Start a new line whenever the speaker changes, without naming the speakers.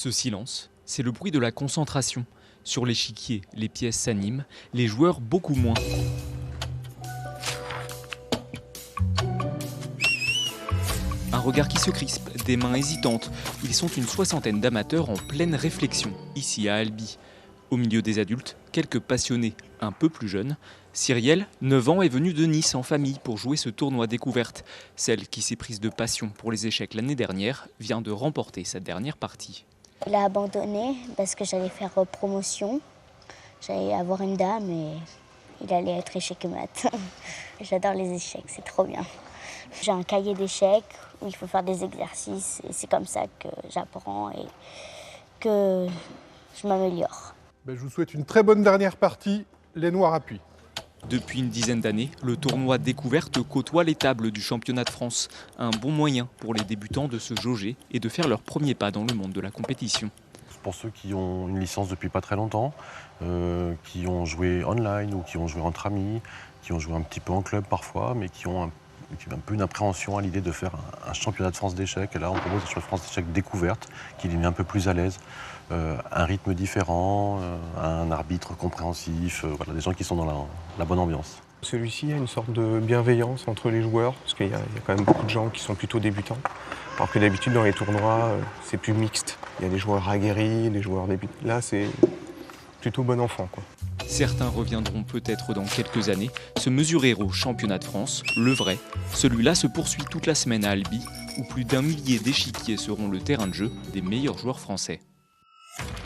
Ce silence, c'est le bruit de la concentration. Sur l'échiquier, les pièces s'animent, les joueurs beaucoup moins. Un regard qui se crispe, des mains hésitantes. Ils sont une soixantaine d'amateurs en pleine réflexion, ici à Albi. Au milieu des adultes, quelques passionnés, un peu plus jeunes. Cyrielle, 9 ans, est venue de Nice en famille pour jouer ce tournoi découverte. Celle qui s'est prise de passion pour les échecs l'année dernière vient de remporter sa dernière partie.
Il a abandonné parce que j'allais faire promotion. J'allais avoir une dame et il allait être échec et maths. J'adore les échecs, c'est trop bien. J'ai un cahier d'échecs où il faut faire des exercices et c'est comme ça que j'apprends et que je m'améliore.
Je vous souhaite une très bonne dernière partie, les Noirs appuient.
Depuis une dizaine d'années, le tournoi découverte côtoie les tables du championnat de France. Un bon moyen pour les débutants de se jauger et de faire leur premier pas dans le monde de la compétition.
Pour ceux qui ont une licence depuis pas très longtemps, qui ont joué online ou qui ont joué entre amis, qui ont joué un petit peu en club parfois, mais qui ont un peu une appréhension à l'idée de faire un championnat de France d'échecs. Et là, on propose un championnat de France d'échecs découverte, qui les met un peu plus à l'aise, un rythme différent, un arbitre compréhensif, voilà, des gens qui sont dans la bonne ambiance.
Celui-ci a une sorte de bienveillance entre les joueurs, parce qu'il y a quand même beaucoup de gens qui sont plutôt débutants. Alors que d'habitude, dans les tournois, c'est plus mixte. Il y a des joueurs aguerris, des joueurs débutants. Là, c'est plutôt bon enfant, quoi.
Certains reviendront peut-être dans quelques années se mesurer au championnat de France, le vrai. Celui-là se poursuit toute la semaine à Albi, où plus d'1 millier d'échiquiers seront le terrain de jeu des meilleurs joueurs français.